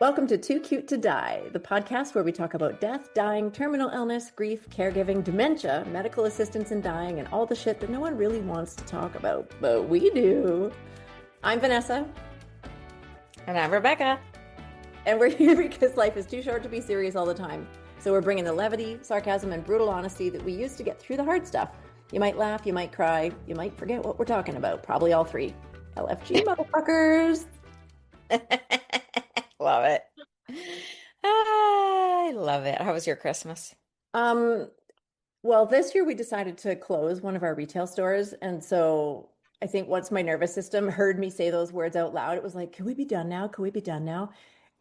Welcome to Too Cute to Die, the podcast where we talk about death, dying, terminal illness, grief, caregiving, dementia, medical assistance in dying, and all the shit that no one really wants to talk about, but we do. I'm Vanessa. And I'm Rebecca. And we're here because life is too short to be serious all the time. So we're bringing the levity, sarcasm, and brutal honesty that we use to get through the hard stuff. You might laugh, you might cry, you might forget what we're talking about. Probably all three. LFG motherfuckers. Love it. I love it. How was your Christmas? Well, this year we decided to close one of our retail stores. And so I think once my nervous system heard me say those words out loud, it was like, can we be done now? Can we be done now?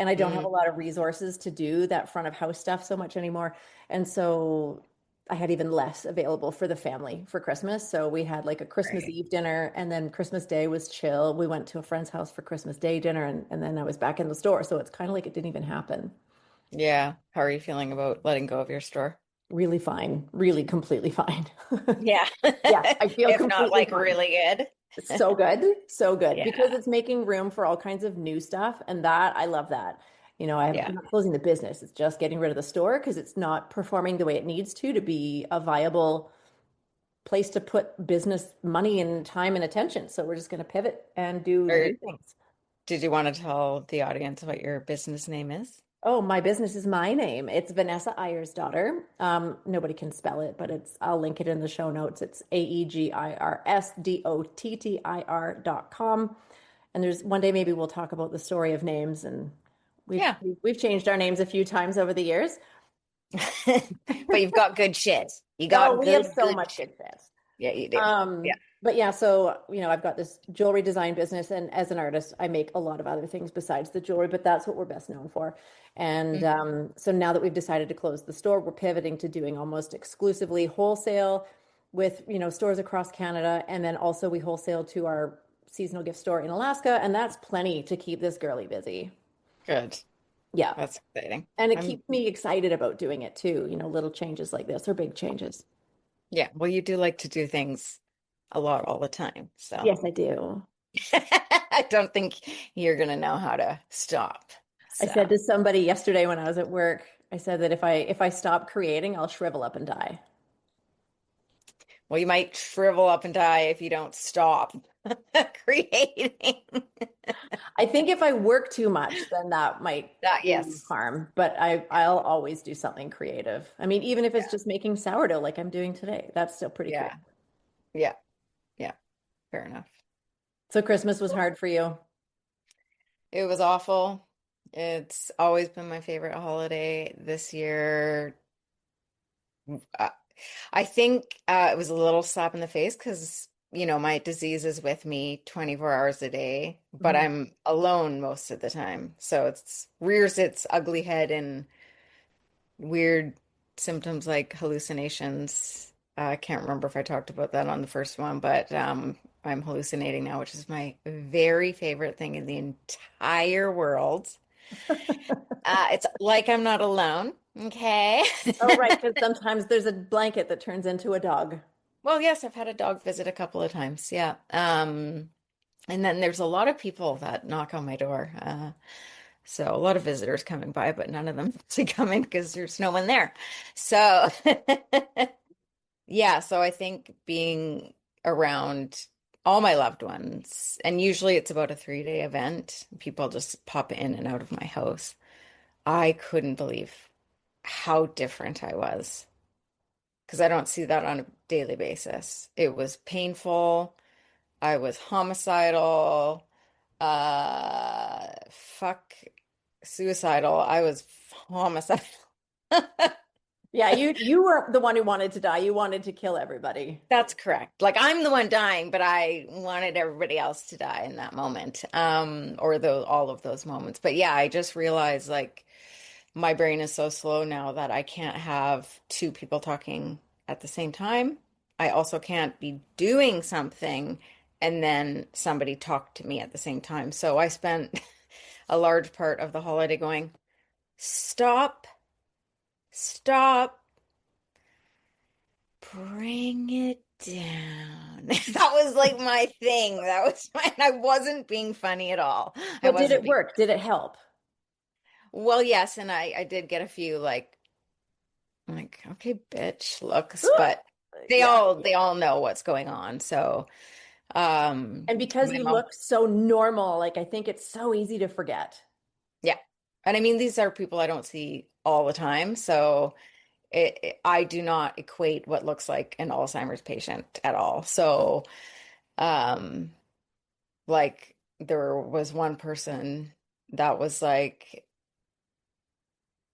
And I don't have a lot of resources to do that front of house stuff so much anymore. And so I had even less available for the family for Christmas. So we had like a Christmas Eve dinner, and then Christmas Day was chill. We went to a friend's house for Christmas Day dinner, and then I was back in the store. So it's kind of like it didn't even happen. Yeah. How are you feeling about letting go of your store? Really fine, really completely fine. Yeah. Yeah, I feel If not completely like fine. really good. So good, so good, Yeah. because it's making room for all kinds of new stuff, and that I love that. I'm Yeah. not closing the business. It's just getting rid of the store because it's not performing the way it needs to be a viable place to put business money and time and attention. So we're just going to pivot and do Or new things. did you want to tell the audience what your business name is? Oh, my business is my name. It's Vanessa Ayer's daughter. Nobody can spell it, but I'll link it in the show notes. It's AEGIRSDOTTIR.com. And there's one day maybe we'll talk about the story of names, and we've Yeah. we've changed our names a few times over the years. But you've got good shit. You Oh, got we have good, so good much shit. good fit. Yeah, you do. Yeah. But yeah, so I've got this jewelry design business, and as an artist, I make a lot of other things besides the jewelry, but that's what we're best known for. And so now that we've decided to close the store, we're pivoting to doing almost exclusively wholesale with, stores across Canada, and then also we wholesale to our seasonal gift store in Alaska, and that's plenty to keep this girly busy. Good. Yeah. That's exciting. And it keeps me excited about doing it too. Little changes like this are big changes. Yeah. Well, you do like to do things a lot all the time. So Yes, I do. I don't think you're going to know how to stop. I said So, to somebody yesterday when I was at work, I said that if I stop creating, I'll shrivel up and die. well, you might shrivel up and die if you don't stop creating. I think if I work too much, then that might do Yes. harm, but I'll always do something creative. I mean, even if it's Yeah. just making sourdough like I'm doing today, that's still pretty Yeah. creative. Yeah. Yeah. Fair enough. So Christmas was hard for you. It was awful. It's always been my favorite holiday this year. Uh, I think it was a little slap in the face because, my disease is with me 24 hours a day, but Mhm. I'm alone most of the time. So it's rears its ugly head in weird symptoms like hallucinations. I can't remember if I talked about that on the first one, but I'm hallucinating now, which is my very favorite thing in the entire world. It's like I'm not alone. Okay. Oh, right, because sometimes there's a blanket that turns into a dog. Well, yes, I've had a dog visit a couple of times. Yeah. And then there's a lot of people that knock on my door. So a lot of visitors coming by, but none of them to come in because there's no one there. So yeah, so I think being around all my loved ones, and usually it's about a 3-day event, people just pop in and out of my house. I couldn't believe how different I was because I don't see that on a daily basis. It was painful. I was homicidal, fuck suicidal. I was homicidal. Yeah, you were the one who wanted to die. You wanted to kill everybody. That's correct. Like I'm the one dying, but I wanted everybody else to die in that moment, or all of those moments. But yeah, I just realized like my brain is so slow now that I can't have two people talking at the same time. I also can't be doing something and then somebody talk to me at the same time. So I spent a large part of the holiday going, stop, stop. Bring it down. That was like my thing. That was my, I wasn't being funny at all. I But did wasn't it being, work? Did it help? Well, yes, and I did get a few like okay, bitch looks, but Yeah. they all know what's going on. So, And because my you mom, look so normal, like I think it's so easy to forget. yeah. And I mean, these are people I don't see all the time, so I do not equate what looks like an Alzheimer's patient at all. So, um, like there was one person that was like,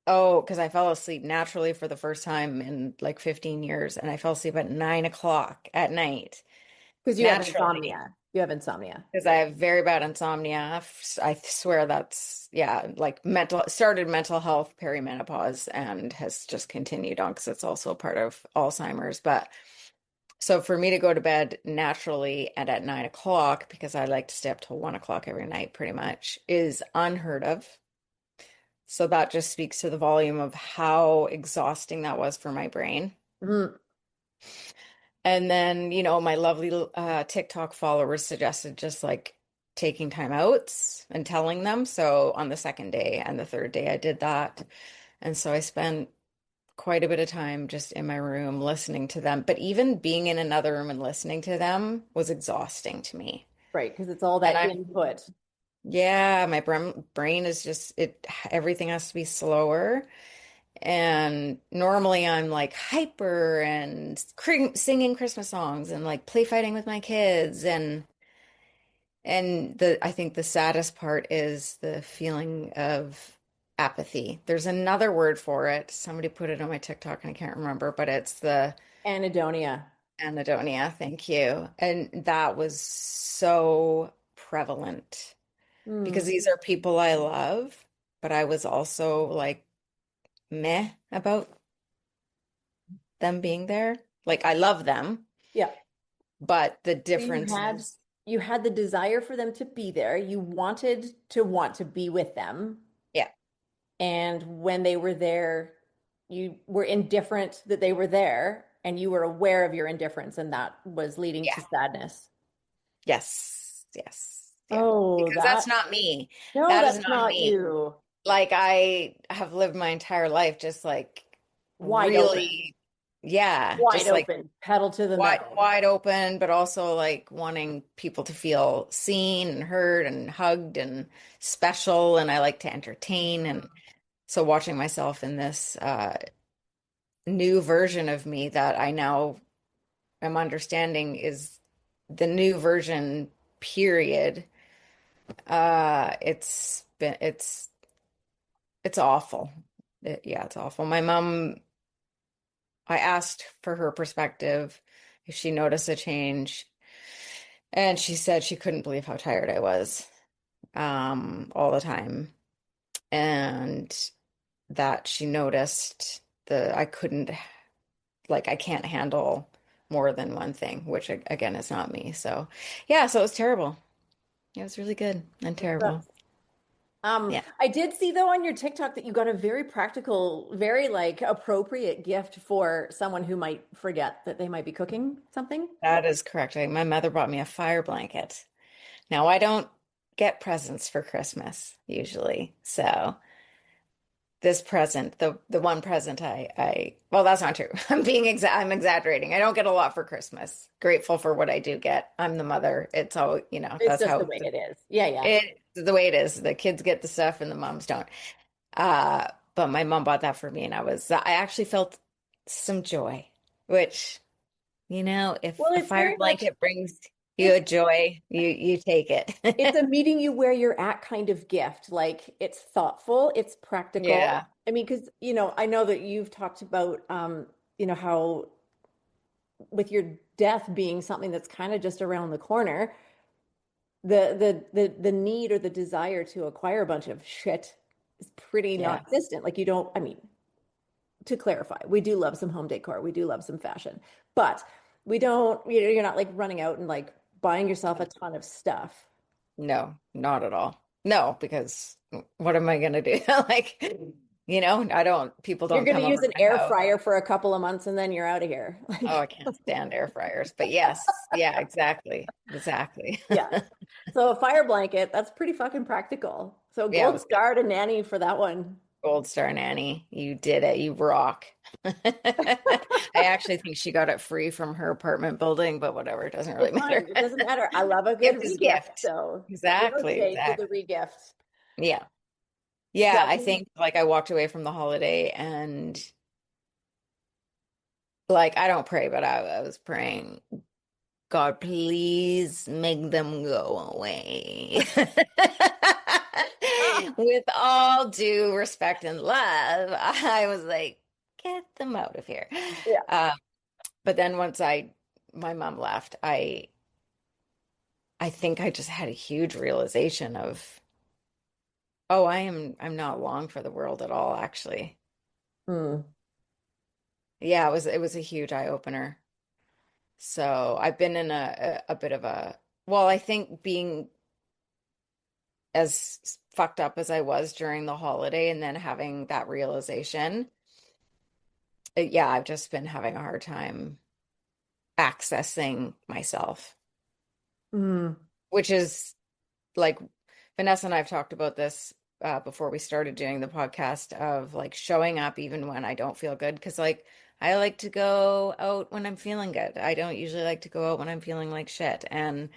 oh, because I fell asleep naturally for the first time in like 15 years, and I fell asleep at 9 o'clock at night Because you have naturally insomnia. You have insomnia. because I have very bad insomnia. I swear that's, yeah, like started mental health perimenopause and has just continued on because it's also a part of Alzheimer's. But so for me to go to bed naturally and at 9 o'clock, because I like to stay up till 1 o'clock every night pretty much, is unheard of. So that just speaks to the volume of how exhausting that was for my brain. Mhm. And then, my lovely TikTok followers suggested just like taking time outs and telling them. So on the second day and the third day, I did that. And so I spent quite a bit of time just in my room listening to them. But even being in another room and listening to them was exhausting to me. Right, because it's all And that I'm, input. yeah, my brain is just, everything has to be slower. And normally I'm like hyper and singing Christmas songs and like play fighting with my kids and the I think the saddest part is the feeling of apathy. There's another word for it. Somebody put it on my TikTok and I can't remember, but it's the Anhedonia. anhedonia. Thank you. And that was so prevalent because Mm. these are people I love, but I was also like meh about them being there. Like I love them, Yeah. but the So difference is, you had the desire for them to be there. You wanted to want to be with them. yeah, And when they were there, you were indifferent that they were there, and you were aware of your indifference, and that was leading to yeah, sadness. yes, yes, yeah. Oh, Because that that's not me. no, That is that's not not me. you. Like I have lived my entire life just like Wide open, really, yeah, wide just like open, pedal to the wide, metal. wide open, but also like wanting people to feel seen and heard and hugged and special. And I like to entertain. And so watching myself in this new version of me that I now am understanding is the new version, period. It's awful. Yeah, it's awful. My mom, I asked for her perspective if she noticed a change, and she said she couldn't believe how tired I was, all the time, and that she noticed I couldn't, like, I can't handle more than one thing, which again is not me. So, yeah, so it was terrible. It was really good and terrible. Yeah, I did see though on your TikTok that you got a very practical, very like appropriate gift for someone who might forget that they might be cooking something. that is correct. My mother bought me a fire blanket. Now, I don't get presents for Christmas usually. So, this present, the one present well, that's not true. I'm exaggerating. I don't get a lot for Christmas. Grateful for what I do get. I'm the mother. It's all, It's that's just the how way it is. Yeah, yeah. it's the way it is. The kids get the stuff and the moms don't. But my mom bought that for me and I actually felt some joy, which, if Well, a it's fire very much blanket brings you it's a joy, you take it's it. a meeting you where you're at kind of gift. Like it's thoughtful, it's practical. Yeah. I mean, because I know that you've talked about how with your death being something that's kind of just around the corner, the need or the desire to acquire a bunch of shit is pretty Yeah. non-existent. Like you don't, I mean, to clarify, we do love some home decor, we do love some fashion, but we don't, you're not like running out and like buying yourself a ton of stuff. No, not at all. No, because what am I gonna do? Like, I don't, people You're don't going to come use over an my air house. fryer for a couple of months and then you're out of here. Oh, I can't stand air fryers. But yes, yeah, exactly. Exactly. Yeah. So a fire blanket, that's pretty fucking practical. So Yeah, it gold was good. star to Nanny for that one. Gold star nanny. You did it. You rock. I actually think she got it free from her apartment building, but whatever, it doesn't really It's matter. fine. It doesn't matter. I love a good Gift is regift. gift. So no Exactly, shade to the exactly. regift. Yeah. Yeah, That I means think like I walked away from the holiday and like I don't pray, but I was praying, God, please make them go away. ah, With all due respect and love, I was like, get them out of here. yeah. Uh, but then once my mom left, I think I just had a huge realization of, oh, I'm not long for the world at all, actually. Hmm. Yeah, it was a huge eye opener. So I've been in a bit of a, well, I think being as fucked up as I was during the holiday and then having that realization, yeah, I've just been having a hard time accessing myself, Hmm. which is like Vanessa and I have talked about this before we started doing the podcast of like showing up even when I don't feel good. Because like I like to go out when I'm feeling good. I don't usually like to go out when I'm feeling like shit. And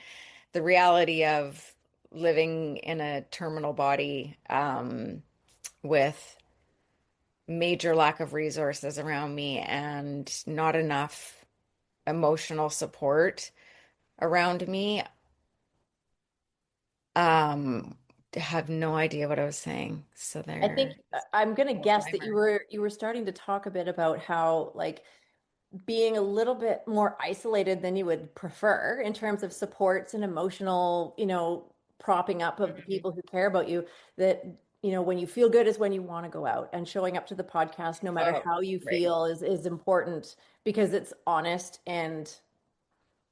the reality of living in a terminal body with major lack of resources around me and not enough emotional support around me. Um, have no idea what I was saying. So I think there, I'm gonna guess that you Alzheimer. were starting to talk a bit about how like being a little bit more isolated than you would prefer in terms of supports and emotional, propping up of the Mhm. people who care about you, that, when you feel good is when you want to go out, and showing up to the podcast no matter Oh, how you right. feel is important because it's honest and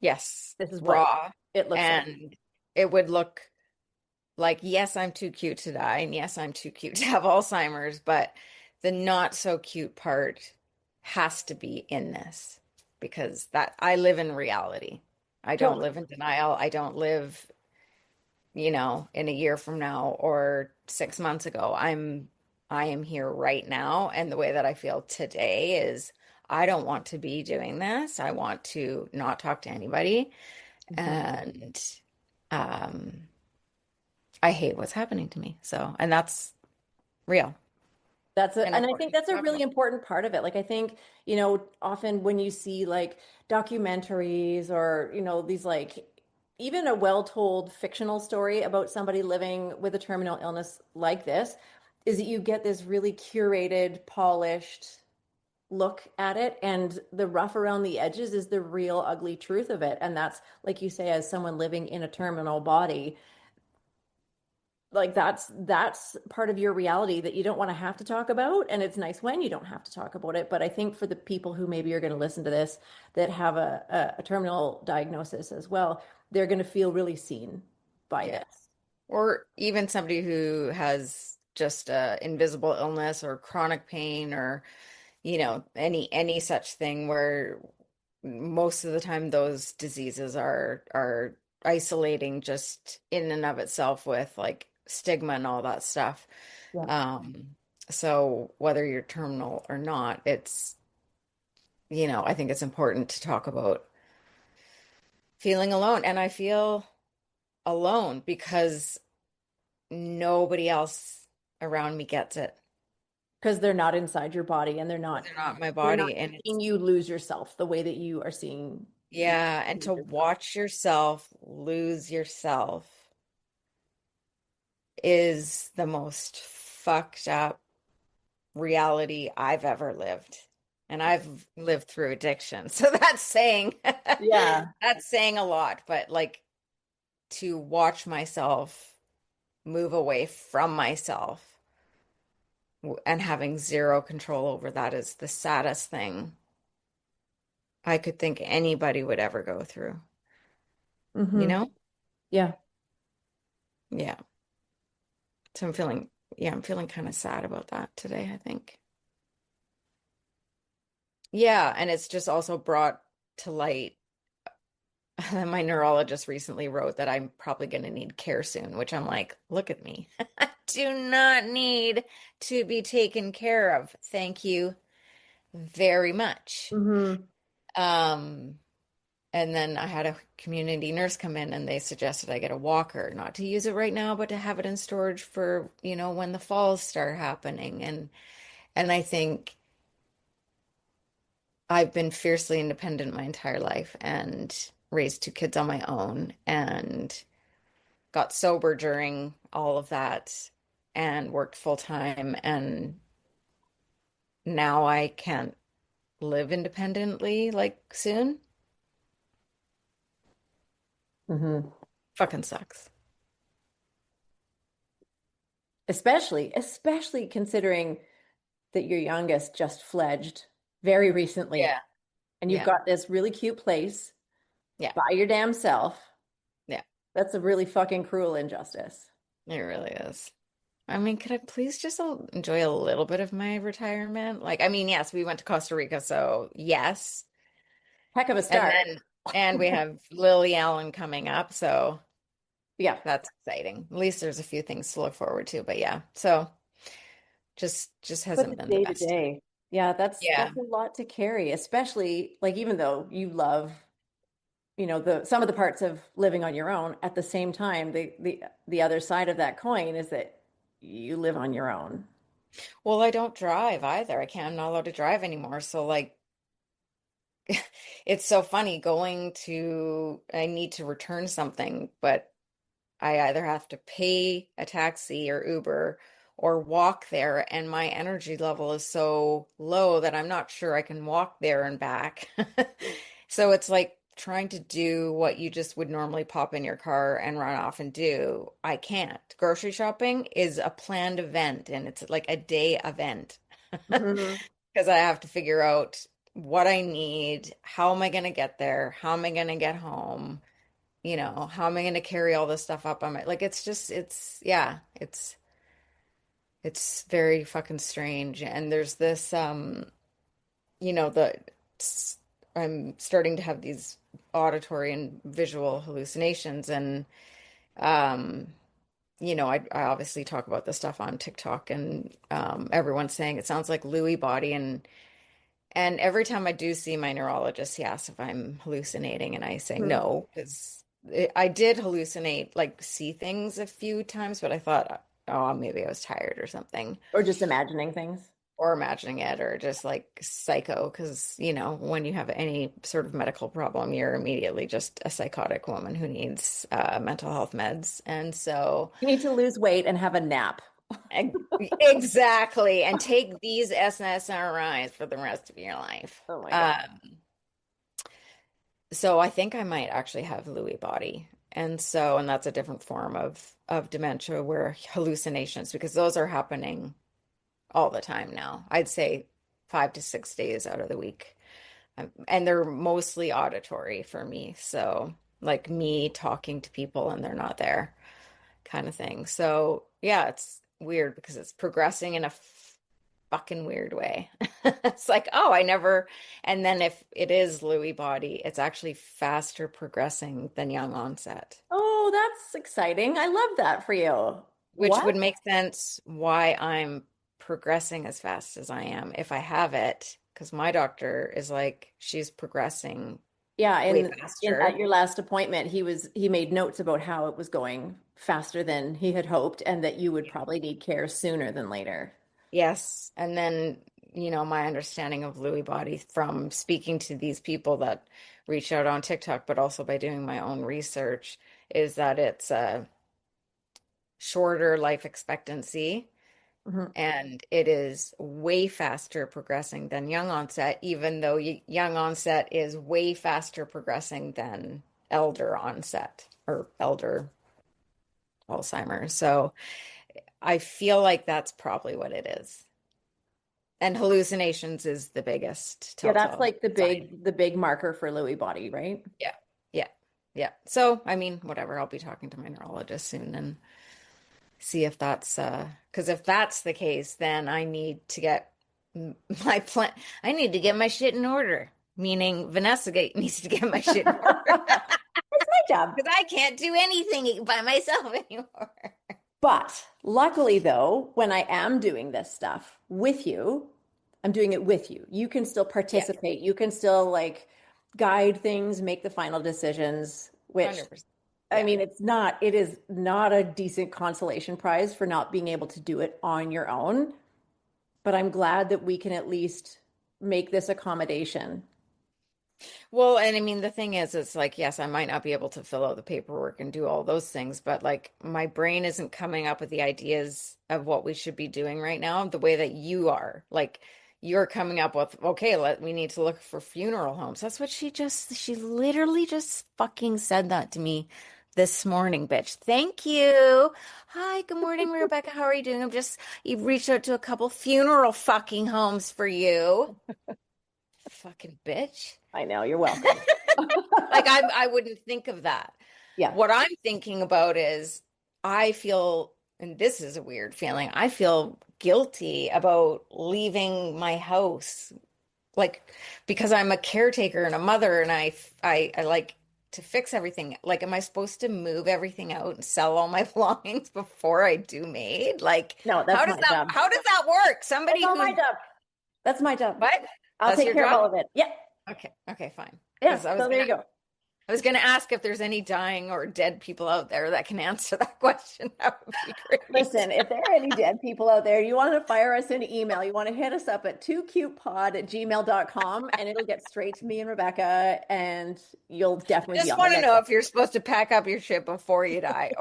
Yes, this is what raw. it looks like. And it would look like, yes, I'm too cute to die, and yes, I'm too cute to have Alzheimer's, but the not so cute part has to be in this because that I live in reality. I don't Totally. live in denial. I don't live, in a year from now or 6 months ago. I am here right now, and the way that I feel today is I don't want to be doing this. I want to not talk to anybody, Mhm. and um I hate what's happening to me. So, and that's real and And I think important that's to a talk really about. important part of it. Like I think, often when you see like documentaries or, these like even a well-told fictional story about somebody living with a terminal illness like this, is that you get this really curated, polished look at it, and the rough around the edges is the real ugly truth of it. And that's like you say, as someone living in a terminal body, like that's part of your reality that you don't want to have to talk about, and it's nice when you don't have to talk about it. But I think for the people who maybe are going to listen to this that have a terminal diagnosis as well, they're going to feel really seen by Yeah. this. Or even somebody who has just a invisible illness or chronic pain or, any such thing where most of the time those diseases are isolating just in and of itself with like stigma and all that stuff. Yeah. Um, so whether you're terminal or not, I think it's important to talk about feeling alone. And I feel alone because nobody else around me gets it. Because they're not inside your body, and Because they're not my they're not body. And it's, seeing you lose yourself the way that you are seeing yeah, and lose to yourself. watch yourself lose yourself is the most fucked up reality I've ever lived. And I've lived through addiction. So that's saying Yeah. that's saying a lot, but like to watch myself move away from myself and having zero control over that is the saddest thing I could think anybody would ever go through, you Hmm. know? Yeah. Yeah. So I'm feeling yeah, I'm feeling kind of sad about that today, I think. Yeah, and it's just also brought to light. My neurologist recently wrote that I'm probably going to need care soon, which I'm like, look at me. I do not need to be taken care of. Thank you very much. Hmm. Um, and then I had a community nurse come in and they suggested I get a walker, not to use it right now, but to have it in storage for, when the falls start happening. And I think I've been fiercely independent my entire life and raised two kids on my own and got sober during all of that and worked full time. And now I can't live independently like soon. Hmm. Fucking sucks. Especially considering that your youngest just fledged very recently, Yeah. and you've Yeah. got this really cute place Yeah. by your damn self. Yeah. That's a really fucking cruel injustice. It really is. I mean, could I please just enjoy a little bit of my retirement? Like, I mean, yes, we went to Costa Rica, so yes. Heck of a And start. and we have Lily Allen coming up, so Yeah. that's exciting. At least there's a few things to look forward to, but yeah. So just But the hasn't been the day to best. day, yeah, Yeah. that's a lot to carry, especially like even though you love, the some of the parts of living on your own, at the same time, the other side of that coin is that you live on your own. Well, I don't drive either. I'm not allowed to drive anymore. So like it's so funny I need to return something, but I either have to pay a taxi or Uber or walk there, and my energy level is so low that I'm not sure I can walk there and back. So it's like trying to do what you just would normally pop in your car and run off and do. I can't. Grocery shopping is a planned event, and it's like a day event Mhm. because I have to figure out what I need, how am I going to get there, how am I going to get home, how am I going to carry all this stuff up on my, like, it's just, yeah, it's very fucking strange. And there's this, you know, the, s- I'm starting to have these auditory and visual hallucinations. And, um, I obviously talk about this stuff on TikTok and, everyone's saying it sounds like Lewy body. And every time I do see my neurologist, he asks if I'm hallucinating, and I say Mhm. no, because I did hallucinate, like see things a few times, but I thought, oh, maybe I was tired or something, Or just imagining things. or imagining it, or just like psycho, because, when you have any sort of medical problem, you're immediately just a psychotic woman who needs mental health meds. And so, You need to lose weight and have a nap. e- exactly, and take these SNRIs for the rest of your life. Oh my God. So I think I might actually have Lewy body. And that's a different form of dementia where hallucinations, because those are happening all the time now. I'd say 5 to 6 days out of the week. And they're mostly auditory for me. So like me talking to people and they're not there kind of thing. So yeah, it's weird because it's progressing in a fucking weird way. It's like, oh, I never. And then if it is Lewy body, it's actually faster progressing than young onset, Oh, that's exciting. I love that for you. which What? would make sense why I'm progressing as fast as I am if I have it, because my doctor is like, she's progressing Yeah, way in at faster. your last appointment, he made notes about how it was going faster than he had hoped, and that you would probably need care sooner than later. Yes. And then, my understanding of Lewy body from speaking to these people that reach out on TikTok, but also by doing my own research, is that it's a shorter life expectancy Mhm. and it is way faster progressing than young onset, even though young onset is way faster progressing than elder onset or elder Alzheimer's. So I feel like that's probably what it is. And hallucinations is the biggest Yeah, that's telltale like the sign. big marker for Lewy body, right? Yeah. Yeah. Yeah. So, I mean, whatever. I'll be talking to my neurologist soon and see if that's Because if that's the case, then I need to get my plan. I need to get my shit in order. Meaning needs to get my shit in order It's my job. because I can't do anything by myself anymore. But luckily, though, when I am doing this stuff with you, I'm doing it with you. You can still Yes, participate. You can still like guide things, make the final decisions, which 100%. I Yeah. mean, it is not a decent consolation prize for not being able to do it on your own. But I'm glad that we can at least make this accommodation. Well, and I mean, the thing is, it's like, yes, I might not be able to fill out the paperwork and do all those things, but like my brain isn't coming up with the ideas of what we should be doing right now the way that you are. Like, you're coming up with, okay, we need to look for funeral homes. That's what she literally just fucking said that to me this morning, bitch. Thank you. Hi, good morning, Rebecca. How are you doing? You've reached out to a couple funeral fucking homes for you. Fucking bitch. I know, you're welcome. Like I wouldn't think of that. Yeah. What I'm thinking about is I feel, and this is a weird feeling, I feel guilty about leaving my house, like because I'm a caretaker and a mother, and I like to fix everything. Like, am I supposed to move everything out and sell all my belongings before I do maid? Like, No, that's my job. how does that work? That's Somebody all my who, job. That's my job. what? I'll That's take your care of job? all of it. Yeah. Okay, fine. Yeah. Because So there you go. I was gonna ask if there's any dying or dead people out there that can answer that question. That would be great. Listen, if there are any dead people out there, you want to fire us an email, you want to hit us up at 2cutepod@gmail.com and it'll get straight to me and Rebecca, and you'll definitely be Just on the want to next know one. if you're supposed to pack up your shit before you die,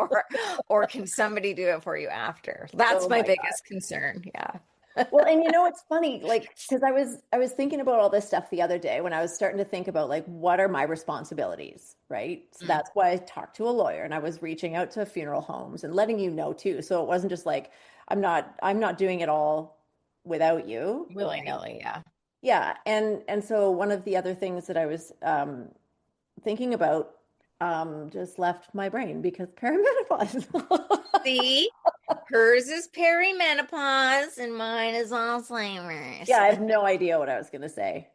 or can somebody do it for you after? That's Oh my my God. biggest concern. Yeah. Well, and you know, it's funny, like, because I was thinking about all this stuff the other day when I was starting to think about like what are my responsibilities, right? So Mm. that's why I talked to a lawyer and I was reaching out to funeral homes and letting you know too. So it wasn't just like I'm not doing it all without you, right? Willy-nilly, yeah. Yeah, and so one of the other things that I was thinking about just left my brain because perimenopause. See, hers is perimenopause and mine is Alzheimer's. Yeah, I have no idea what I was going to say.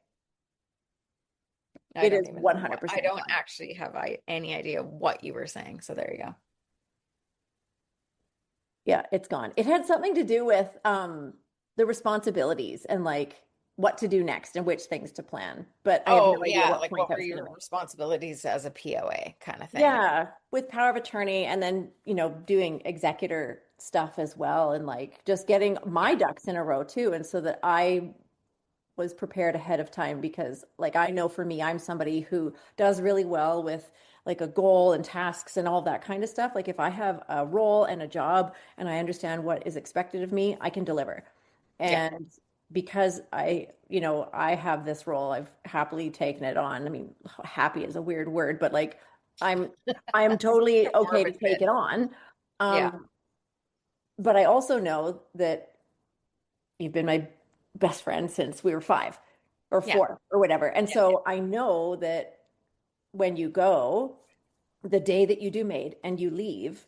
I It don't is even know what. I 100% don't gone. actually have any idea what you were saying. So there you go. Yeah, it's gone. It had something to do with the responsibilities and like what to do next and which things to plan. But I have no Oh, idea yeah. what Like, point what I were was going your to make. responsibilities as a POA kind of thing? Yeah, with power of attorney and then, doing executor stuff as well and like just getting my Yeah. ducks in a row too. And so that I was prepared ahead of time because like I know for me, I'm somebody who does really well with like a goal and tasks and all that kind of stuff. Like if I have a role and a job and I understand what is expected of me, I can deliver. Yeah. And because I have this role, I've happily taken it on. I mean, happy is a weird word, but like I'm I'm totally A okay to morbid take bit. it on. Yeah. But I also know that you've been my best friend since we were 5 or Yeah. 4 or whatever. And Yeah. so I know that when you go, the day that you do made and you leave,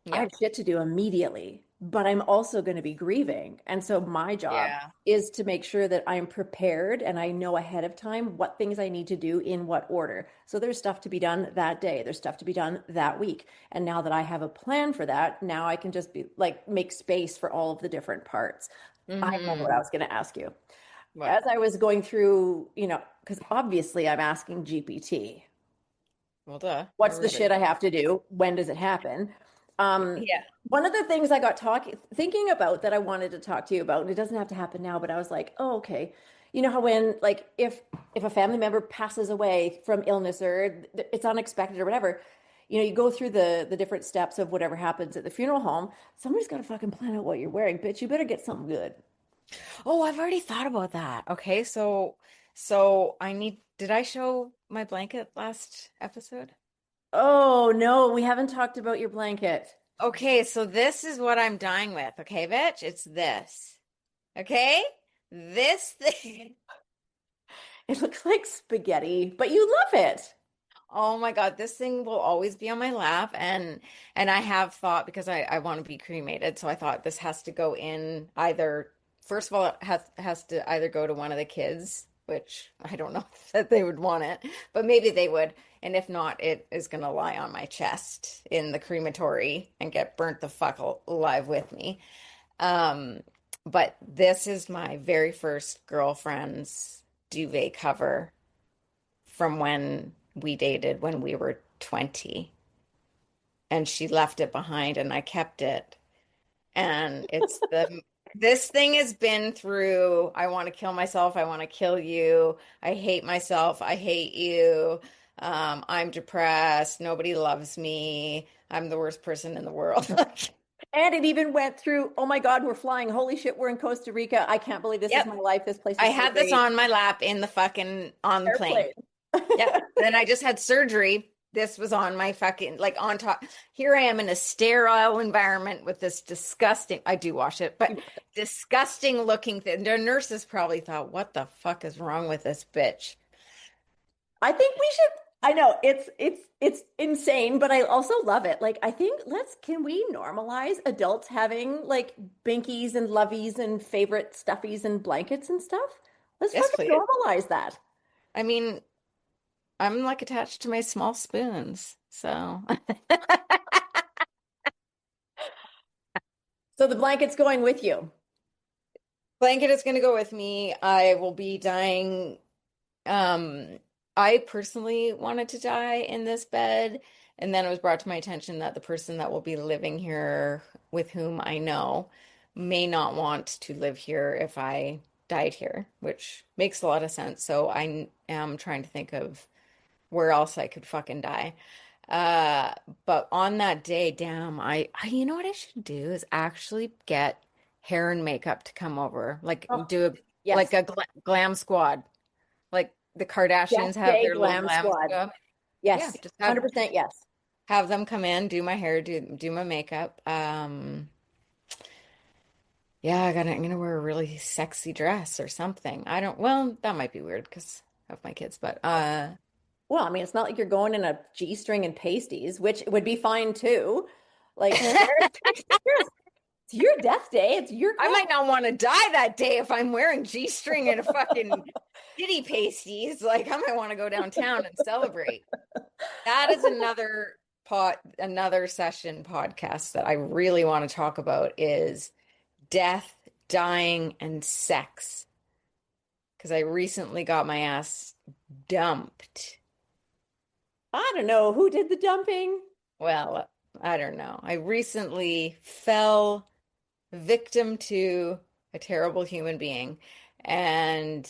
I Yeah. have shit to do immediately, but I'm also going to be grieving. And so my job Yeah. is to make sure that I'm prepared and I know ahead of time what things I need to do in what order. So there's stuff to be done that day, there's stuff to be done that week. And now that I have a plan for that, now I can just be like make space for all of the different parts. I remember what I Hmm. was going to ask you. What? As I was going through, because obviously I'm asking GPT, Well, duh. what's the Everybody shit I does. have to do? When does it happen? Um, Yeah. one of the things I got thinking about that I wanted to talk to you about, and it doesn't have to happen now, but I was like, oh, okay. You know how when like if a family member passes away from illness or it's unexpected or whatever, you go through the different steps of whatever happens at the funeral home. Somebody's got to fucking plan out what you're wearing, bitch. You better get something good. Oh, I've already thought about that. Okay, so did I show my blanket last episode? Oh no, we haven't talked about your blanket. Okay, so this is what I'm dying with. Okay, bitch, it's this. Okay? This thing. It looks like spaghetti, but you love it. Oh my God, this thing will always be on my lap. And I have thought because I want to be cremated. So I thought this has to go in either, first of all, it has to either go to one of the kids, which I don't know that they would want it, but maybe they would. And if not, it is gonna lie on my chest in the crematory and get burnt the fuck alive with me. Um, but this is my very first girlfriend's duvet cover from when we dated when we were 20. And she left it behind and I kept it. And this thing has been through, I want to kill myself, I want to kill you, I hate myself, I hate you. I'm depressed, nobody loves me, I'm the worst person in the world. And it even went through, oh my God, we're flying. Holy shit, we're in Costa Rica. I can't believe this is Yep. my life. This place I is so had this great. on my lap in the fucking on the plane. Airplane. Yep. Then I just had surgery. This was on my fucking, like on top. Here I am in a sterile environment with this disgusting, I do wash it, but disgusting looking thing. The nurses probably thought, what the fuck is wrong with this bitch? I think we should. I know it's insane, but I also love it. Like I think can we normalize adults having like binkies and loveys and favorite stuffies and blankets and stuff? Let's Yes, fucking please. normalize that. I mean, I'm like attached to my small spoons. So So the blanket's going with you. blanket is going to go with me. I will be dying. Um, I personally wanted to die in this bed, and then it was brought to my attention that the person that will be living here with whom I know may not want to live here if I died here, which makes a lot of sense. So I am trying to think of where else I could fucking die. Uh, but on that day, damn, you know what I should do is actually get hair and makeup to come over, like Oh, do a yes. glam squad, like the Death Kardashians have Day their little Glam glam Squad. squad. Yeah, Yes. just 100% yes. have them come in, do my hair, do my makeup. Yeah, I'm gonna wear a really sexy dress or something. I don't, well, that might be weird because of my kids, but Well, I mean, it's not like you're going in a G-string and pasties, which would be fine too. Like, it's your death day. It's your I call. might not want to die that day if I'm wearing G-string and a fucking titty pasties. Like I might want to go downtown and celebrate. That is another session podcast that I really want to talk about is death, dying, and sex. Because I recently got my ass dumped. I don't know who did the dumping. Well, I don't know. I recently fell victim to a terrible human being, and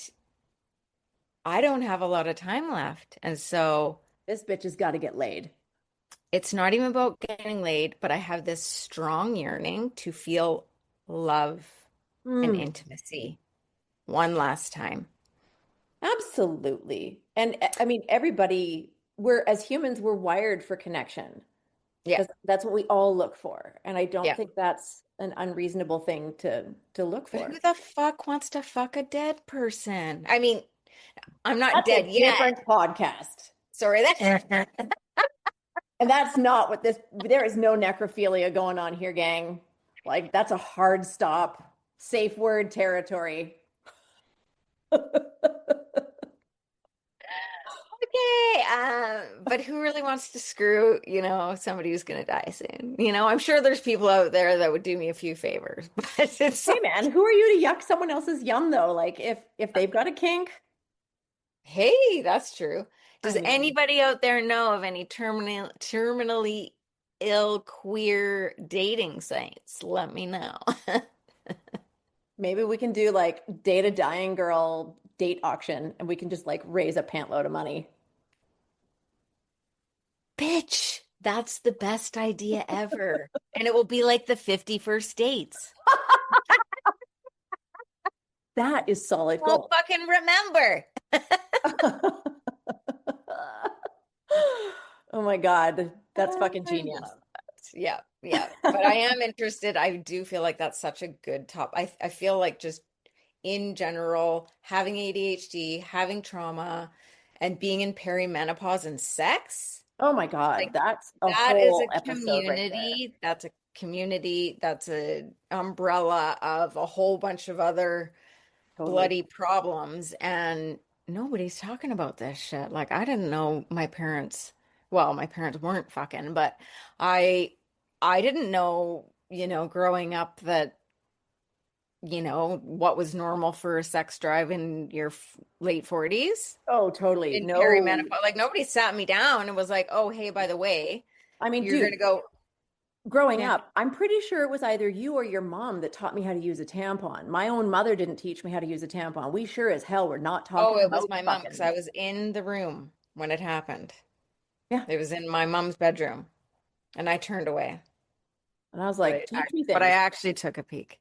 I don't have a lot of time left. And so This bitch has got to get laid. it's not even about getting laid, but I have this strong yearning to feel love and Mm, intimacy one last time. absolutely. And I mean, everybody, we're as humans, we're wired for connection. Yeah. That's what we all look for. And I don't Yeah. think that's an unreasonable thing to look But for. who the fuck wants to fuck a dead person? I mean, I'm not That's a dead yet. different podcast. Sorry, that And that's not what there is no necrophilia going on here, gang. Like, that's a hard stop, safe word territory. okay. But who really wants to screw, somebody who's gonna die soon? I'm sure there's people out there that would do me a few favors, but it's Hey like, man, who are you to yuck someone else's yum though? Like if they've got a kink, hey, that's true. I Does mean, anybody out there know of any terminally ill queer dating sites? Let me know. maybe we can do like date a dying girl date auction and we can just like raise a pant load of money. Bitch, that's the best idea ever. And it will be like the 51st dates. That is solid Well, gold. fucking remember. Oh my God, that's fucking I genius. love that. Yeah, yeah. But I am interested. I do feel like that's such a good top. I feel like just in general, having ADHD, having trauma, and being in perimenopause and sex. Oh my God, Like that's a that is whole a episode right there. community. That's a community. That's a umbrella of a whole bunch of other Totally. bloody problems. And nobody's talking about this shit. Like I didn't know my parents, well, my parents weren't fucking, but I I didn't know, growing up that, what was normal for a sex drive in your late 40s Oh, totally. in No, perimenopause. Like nobody sat me down and was like, "Oh, hey, by the way, I mean, you're going dude, to go." growing Yeah. up, I'm pretty sure it was either you or your mom that taught me how to use a tampon. My own mother didn't teach me how to use a tampon. We sure as hell were not Oh, talking it was about my mom because I fucking. was in the room when it happened. Yeah. It was in my mom's bedroom and I turned away. And I was But like, teach me I things. actually took a peek.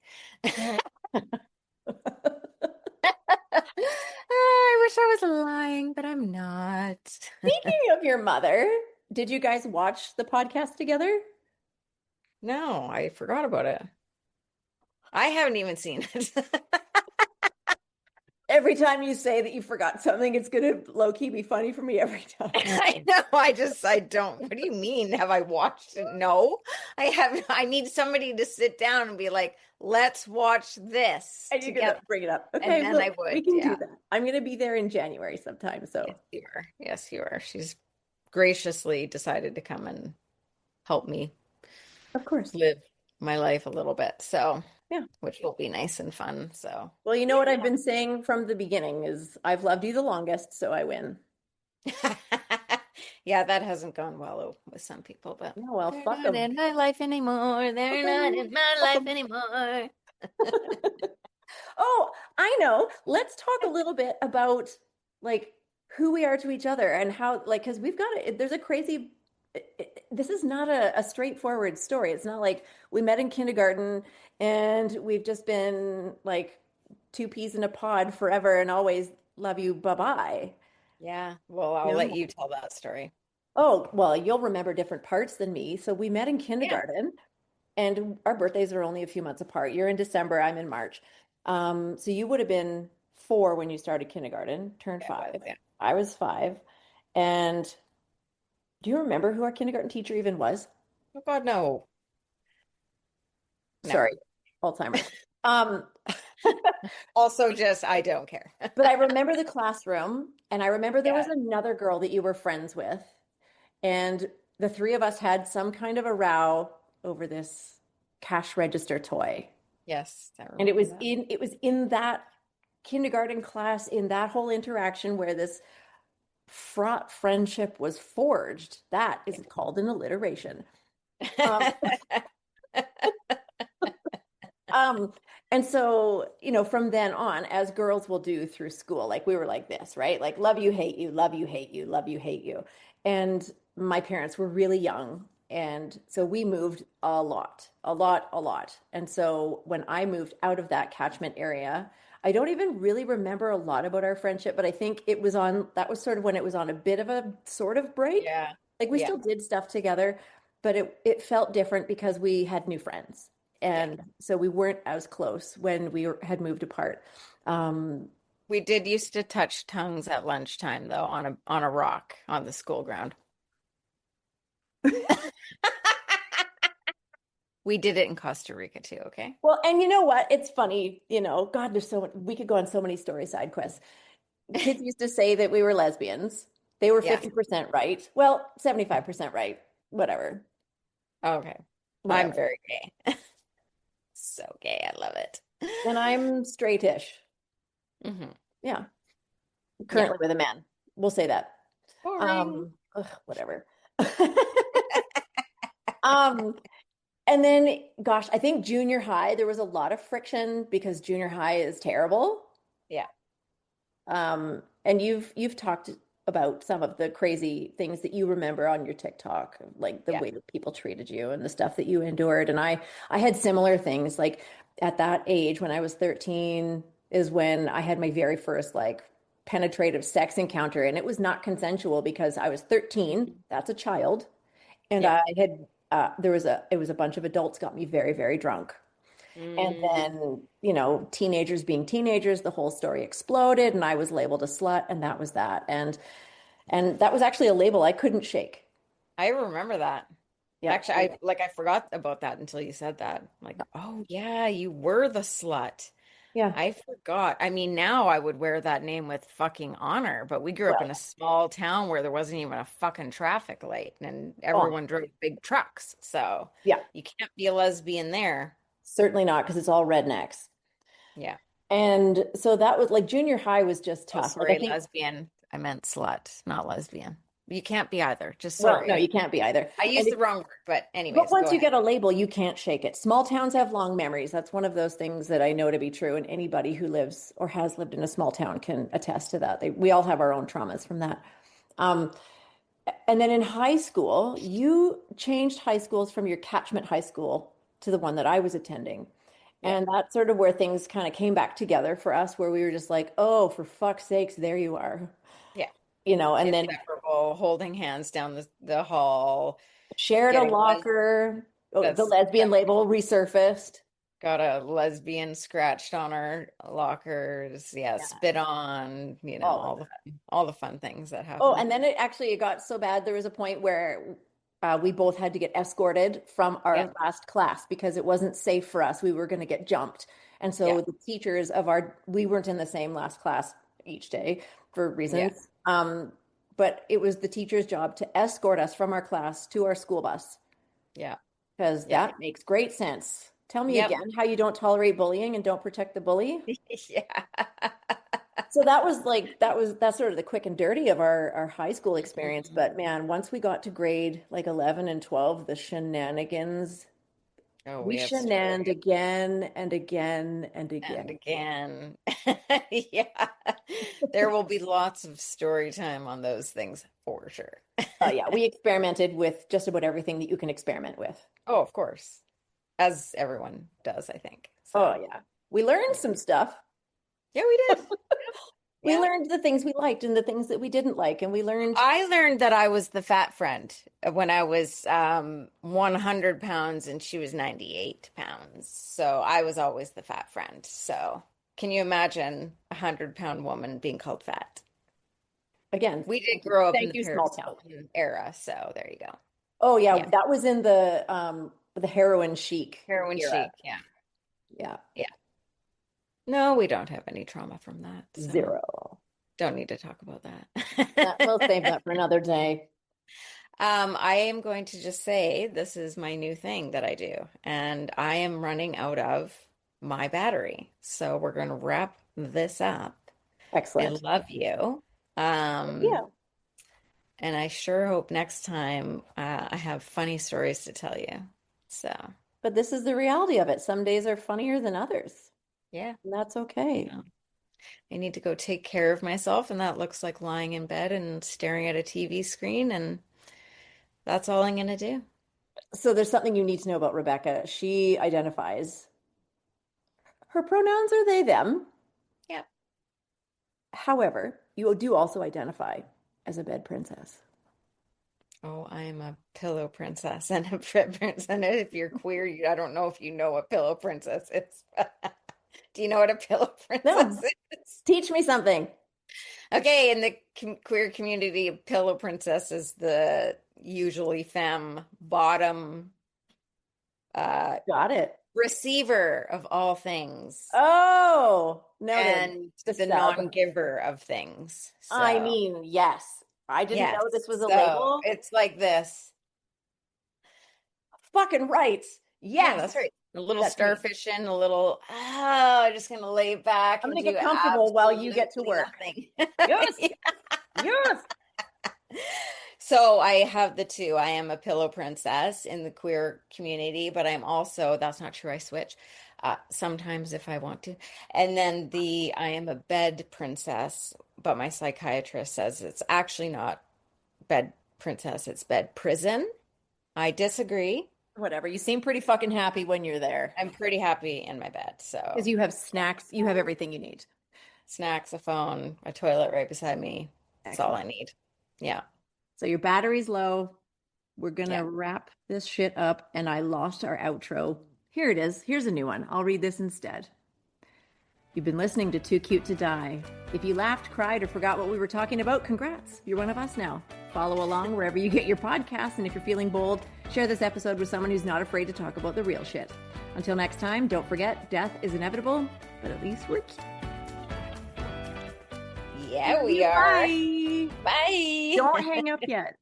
I wish I was lying, but I'm not. Speaking of your mother, did you guys watch the podcast together? No, I forgot about it. I haven't even seen it. Every time you say that you forgot something, it's gonna low key be funny for me every time. I know. I don't. What do you mean? Have I watched it? No, I haven't. I need somebody to sit down and be like, let's watch this And you're together. gonna bring it up. And Okay, then I well, we would. can do Yeah. that. I'm gonna be there in January sometime. Yes, So, you are. Yes, you are. She's graciously decided to come and help me of course. live my life a little bit. So, Yeah. which will be nice and fun. So, Well, you know what I've been saying from the beginning is I've loved you the longest, so I win. yeah. Yeah, that hasn't gone well with some people, but Yeah, well, they're fuck not them. in my life anymore. Fuck They're not them. in my Fuck life 'em. anymore. Oh, I know. Let's talk a little bit about like who we are to each other and how like because we've got there's a crazy this is not a straightforward story. It's not like we met in kindergarten and we've just been like two peas in a pod forever and always love you, bye-bye. Yeah, well, I'll let No. you tell that story. Oh, well, you'll remember different parts than me. So we met in Yeah. kindergarten. And our birthdays are only a few months apart. You're in December, I'm in March. So you would have been 4 when you started kindergarten, turned Yeah, it was, 5. yeah. I was 5. And do you remember who our kindergarten teacher even was? Oh God, no. No. Sorry, Alzheimer's. Um, Also, just I don't care. but I remember the classroom, and I remember there was Yeah. another girl that you were friends with, and the three of us had some kind of a row over this cash register toy. Yes, I And remember that. it was in that kindergarten class in that whole interaction where this fraught friendship was forged. That is called an alliteration. Um, um, and so, from then on, as girls will do through school, like we were like this, right? Like love you, hate you, love you, hate you, love you, hate you. And my parents were really young. And so we moved a lot, a lot, a lot. And so when I moved out of that catchment area, I don't even really remember a lot about our friendship, but I think that was sort of when it was on a bit of a sort of break. Yeah. Like we Yeah. still did stuff together, but it felt different because we had new friends. Yeah. And so we weren't as close when had moved apart. Um, We did used to touch tongues at lunchtime though on a rock on the school ground. We did it in Costa Rica too, okay? well, and you know what? It's funny, God, we could go on so many story side quests. Kids used to say that we were lesbians. They were Yeah. 50% right. Well, 75% right. Whatever. Okay. I'm Whatever. very gay. So gay. I love it. And I'm straightish. Hmm. Yeah. Yeah. Currently with a man. We'll say that. Boring. Ugh, whatever. Um, and then, gosh, I think junior high, there was a lot of friction because junior high is terrible. Yeah. And you've talked about some of the crazy things that you remember on your TikTok, like the Yeah. way that people treated you and the stuff that you endured. And I had similar things. Like at that age, when I was 13, is when I had my very first like penetrative sex encounter, and it was not consensual because I was 13. That's a child, and Yeah. I had there was a it was a bunch of adults got me very, very drunk. And Mm. then, teenagers being teenagers, the whole story exploded and I was labeled a slut and that was that. And And that was actually a label I couldn't shake. I remember that. Yep. Actually, I forgot about that until you said that. Like, oh yeah, you were the slut. Yeah. I forgot. I mean, now I would wear that name with fucking honor, but we grew up in Well, a small town where there wasn't even a fucking traffic light and oh, everyone drove big trucks. So yeah, you can't be a lesbian there. certainly not because it's all rednecks. Yeah. And so that was like junior high was just Oh, tough. Like I sorry, think, lesbian. I meant slut, not lesbian. You can't be either. Just well, no, sorry. you can't be either. I And used the wrong word, but but anyways, go once you ahead. get a label, you can't shake it. Small towns have long memories. That's one of those things that I know to be true, and anybody who lives or has lived in a small town can attest to that. We all have our own traumas from that. Um, and then in high school, you changed high schools from your catchment high school to the one that I was attending. Yeah. And that's sort of where things kind of came back together for us, where we were just like, oh, for fuck's sakes, there you are. Yeah. And then Inseparable, holding hands down the hall, shared a getting locker. Oh, the that's lesbian label resurfaced. got a lesbian scratched on our lockers. Yeah, Yeah, spit on, all of that. all the fun things that Oh, happen. and then it got so bad. There was a point where we both had to get escorted from Yeah. our last class because it wasn't safe for us. We were going to get jumped. And Yeah. so the teachers we weren't in the same last class each day for Yeah. reasons. But it was the teacher's job to escort us from our class to our school bus Yeah. because Yeah. that makes great sense. Tell me Yep. again how you don't tolerate bullying and don't protect the bully. Yeah. So that's sort of the quick and dirty of our high school experience. But man, once we got to grade like 11 and 12, the shenanigans, Oh, we we have shenaned stories. again and again and And again. again. Yeah. There will be lots of story time on those things for sure. Yeah, we experimented with just about everything that you can experiment with. Oh, of course. As everyone does, I think. Oh So, yeah. We learned yeah. some stuff. Yeah, we did. We Yeah. learned the things we liked and the things that we didn't like. And we learned, I learned that I was the fat friend when I was 100 pounds and she was 98 pounds. So I was always the fat friend. So can you imagine a 100-pound woman being called fat? again, We did grow up in thank the you, small Paris town. Hilton era. So there you go. Oh yeah, Yeah. that was in the heroin chic Heroin era. chic. Yeah. Yeah. Yeah. No, we don't have any trauma from that. So Zero. don't need to talk about We'll that. save that for another day. I am going to just say this is my new thing that I do, and I am running out of my battery. So we're going to wrap this up. I Excellent. love you. Um, Yeah. and I sure hope next time I have funny stories to tell you. So, But this is the reality of it. Some days are funnier than others, yeah, and that's okay. yeah. I need to go take care of myself, and that looks like lying in bed and staring at a TV screen, and that's all I'm going to do. So there's something you need to know about Rebecca. She identifies her pronouns are they, them. Yeah. However, you do also identify as a bed princess. Oh, I'm a pillow princess and a princess. And if you're queer, I don't know if you know what pillow princess is. Do you know what a pillow princess No, is? teach me something. Okay, in the queer community, a pillow princess is the usually femme bottom Got it. receiver of all things Oh, noted. and The the sub. non-giver of things. I So, mean, yes. I didn't yes. know this was a So label. it's like this. Fucking right. Yeah, Yes. that's right. A little That's me. starfishing, a little, oh, just gonna lay back I'm and gonna get do comfortable while you get to absolutely work. nothing. Yes. Yeah. Yes. So I have the two. I am a pillow princess in the queer community, but I'm also, that's not true, I switch sometimes if I want to. And then I am a bed princess, but my psychiatrist says it's actually not bed princess, it's bed prison. I disagree. Whatever. You seem pretty fucking happy when you're there I'm pretty happy in my bed. because So you have snacks. You have everything you need. snacks, a phone, a toilet right beside me. That's all Excellent. I need. Yeah. So your battery's low. We're Yeah. gonna wrap this shit up, and I lost our outro. Here it is. Here's a new one. I'll read this instead. You've been listening to Too Cute to Die. If you laughed, cried, or forgot what we were talking about, congrats. You're one of us now. Follow along wherever you get your podcasts, and if you're feeling bold, share this episode with someone who's not afraid to talk about the real shit. Until next time, don't forget, death is inevitable, but at least we're cute. Yeah, we are. Bye. Bye. Don't hang up yet.